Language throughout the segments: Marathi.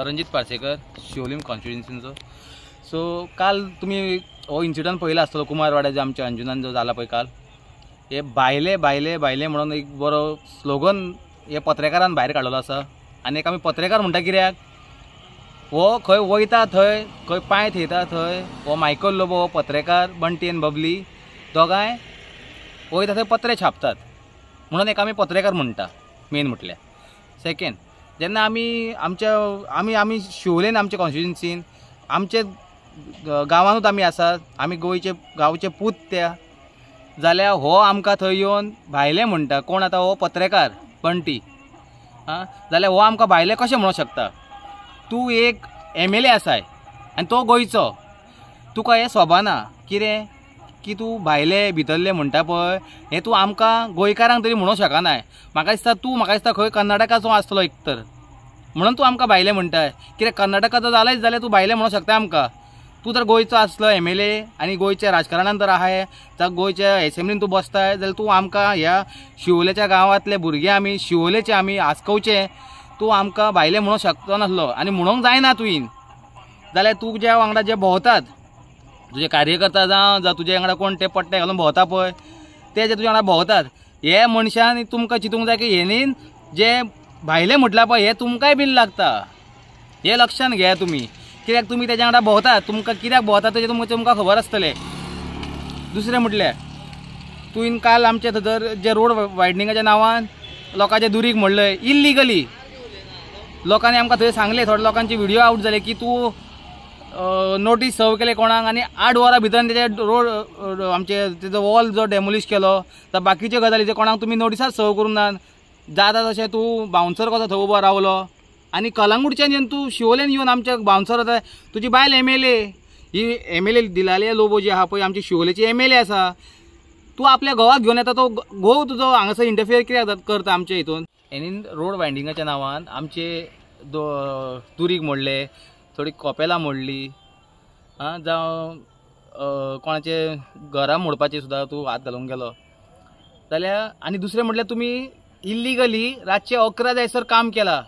रणजित पार्सेकर शिवोलीम कॉन्स्टिट्युएन्सीचो। सो काल तुम्ही हो इन्सिडंट पळयलो आसतलो कुमारवाड्याचो आमच्या अंजुनान जो जाला पळय काल, हे बायले बायले बायले म्हणून एक बरो स्लोगन हे पत्रकारान भायर काडलेलो आसा। आनी एक आमी पत्रकार म्हणटा कित्याक हो खंय वयता थंय खंय पांय थेयता थंय हो मायकल लोबो, हो पत्रकार बंटी एन बबली दोगांय वयता थंय पत्रे छापतात म्हणून एक आमी पत्रकार म्हणटा मेन म्हटल्यार। सेकेंड, जेन्ना आमी शिवोलेन आमच्या कॉन्स्टिट्युएन्सीन आमचे गांवांनूच आमी आसात, आमी गोंयचे गांवचे पूत त्या, जाल्यार हो आमकां थंय येवन भायले म्हणटा। कोण आतां हो पत्रकार बंटी, जाल्यार हो आमकां भायले कशें म्हणूंक शकता? तूं एक MLA आसाय आनी तो गोंयचो, तुका हें सोबाना कितें की तूं भायले भितरले म्हणटा पळय हें तूं आमकां गोंयकारांक तरी म्हणूंक शकनाय। म्हाका दिसता खंय कर्नाटकाचो आसतलो एक तर, म्हणून तूं आमकां भायले म्हणटाय। कित्याक कर्नाटकाचो जालेच जाल्यार तूं भायले म्हणूंक शकता आमकां। तूं जर गोंयचो आसलो MLA आनी गोंयच्या राजकारणांत जर आहाय जावं गोंयच्या एसेंब्लीन तूं बसताय जाल्यार तूं आमकां ह्या शिवोलेच्या गांवांतले भुरगे आमी शिवोलेचे आमी आसकवचे तूं आमकां भायले म्हणूंक शकतो नासलो आनी म्हणूंक जायना तुवें। जाल्यार तूं ज्या वांगडा जे भोंवतात तुजे कार्यकर्ता जावं तुजे वांगडा कोण ते पट्टे घालून भोंवता पळय ते जे तुजे वांगडा भोंवतात हे मनशान तुमकां चिंतूंक जाय की हेणी जे भायले म्हटला पळय हे तुमकांय बीन लागता, हे लक्षांत घेया तुमी। कित्याक तुमी तेज्या वांगडा भोंवतात, तुमकां कित्याक भोंवता तेजें तुमकां खबर आसतलें। दुसरें म्हटल्यार तुवें काल आमचे थंय जे रोड वायडनिंगाच्या नांवान लोकांचे दुरीग म्हणलंय इल्लिगली। लोकांनी आमकां थंय सांगले, थोड्या लोकांचे व्हिडिओ आउट जाले की तूं नोटीस सर्व केले कोणाक आनी 8 वरां भितर तेजे रोड आमचे तेजो वॉल जो डेमोलिश केलो जावं बाकीच्यो गजाली जे कोणाक तुमी नोटिसाच सर्व करूंक ना। जाता तशें तूं बाउन्सर कसो थंय उबो रावलो आनी कलंगूटच्यान येवन तूं शिवोलेन येवन आमच्या बाउन्सर जाता तुजी बायल MLA ही MLA दिलाले लोबो जी आहा पळय आमची शिवोलेची MLA आसा, तूं आपल्या घोवाक घेवन येता तो घोव तुजो हांगासर इंटरफियर कित्याक करता आमच्या हितून। हेणीन रोड वायडिंगाच्या नांवान आमचे दुरीग मोडले, थोडी कॉपेलां मोडली, जावं कोणाचे घरां मोडपाचे सुद्दां तूं हात घालूंक गेलो जाल्यार। आनी दुसरें म्हटल्यार तुमी इल्लिगली रातचे 11 जायसर काम केलां।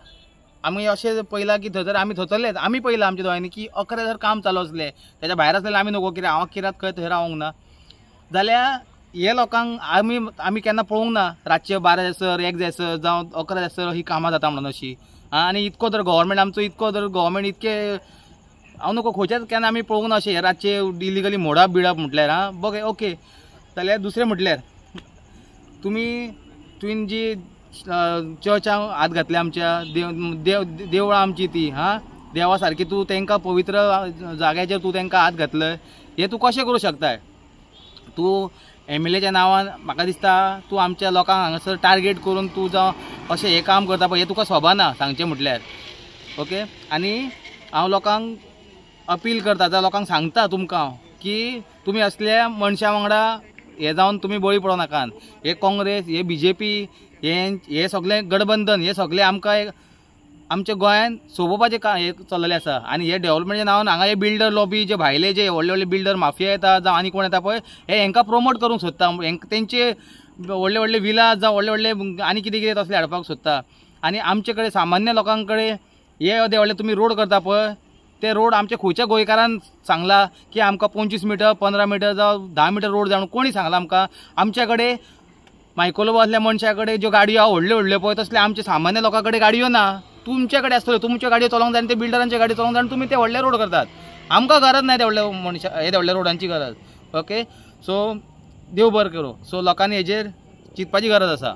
आमी अशें पळयलां की थंयसर आमी थंयसरलेच आमी पळयलां आमच्या दोळ्यांनी की 11 जायसर काम चालू आसलें, तेच्या भायर आसलें आमी नको कित्याक हांव कित्याक खंय थंय रावूंक ना। जाल्यार हे लोकांक आमी केन्ना पळोवंक ना रातचे 12 जायसर 1 जायसर जावं 11 जायसर ही कामां जाता म्हणून अशी। आनी इतको जर गव्हर्मेंट आमचो गव्हर्मेंट इतके हांव नको खंयच्याच केन्ना आमी पळोवंक ना अशें रातचे इलिगली मोडप बिडप म्हटल्यार बघे ओके। जाल्यार दुसरें म्हटल्यार तुवें जी चर्चांक हात घातले आमच्या देवळां आमची ती देवा सारकी तूं तांकां पवित्र जाग्याचेर तूं तांकां हात घातलय, हें तूं कशें करूं शकता? तूं MLAच्या नांवान म्हाका दिसता तूं आमच्या लोकांक हांगासर टार्गेट करून तूं जावं अशें हें काम करता पळय हें तुका सोबाना सांगचें म्हटल्यार ओके। आनी हांव लोकांक अपील करता जावं लोकांक सांगता तुमकां की तुमी असल्या मनशां वांगडा हे जावन तुमी बळी पडों नाकात। हे काँग्रेस हे BJP हे सगळें गठबंधन हे सगळें आमकां आमच्या गोंयांत सोबोवपाचें हें चल्लेलें आसा। आनी हे डेव्हलपमेंटच्या नांवान हांगा हे बिल्डर लॉबी जे भायले जे व्हडले व्हडले बिल्डर माफिया येता जावं आनी कोण येता पळय हे हांकां प्रमोट करूंक सोदता, तेंचे व्हडले व्हडले विलास जावं व्हडले व्हडले आनी कितें कितें तसलें हाडपाक सोदता। आनी आमचे कडेन सामान्य लोकां कडेन हे व्हडले तुमी रोड करता पळय ते रोड आमच्या खंयच्या गोंयकारान सांगला की आमकां 25 मीटर 15 मीटर जावं 10 मीटर रोड जावन कोणी सांगला आमकां? आमच्या कडेन मायकोलोबो असल्या मनशा कडेन ज्यो गाडयो आहा व्हडल्यो व्हडल्यो पळय तसले आमच्या सामान्य लोकां कडेन गाडयो ना। तुमचे कडेन आसतल्यो, तुमच्यो गाडयो चलोवंक जाय आनी ते बिल्डरांचे गाडयो चलोवंक जाय आनी तुमी ते व्हडले रोड करतात। आमकां गरज ना ते व्हडले मनशा हे व्हडल्या रोडांची गरज ओके। सो देव बरें करूं। सो लोकांनी हेजेर चिंतपाची गरज आसा।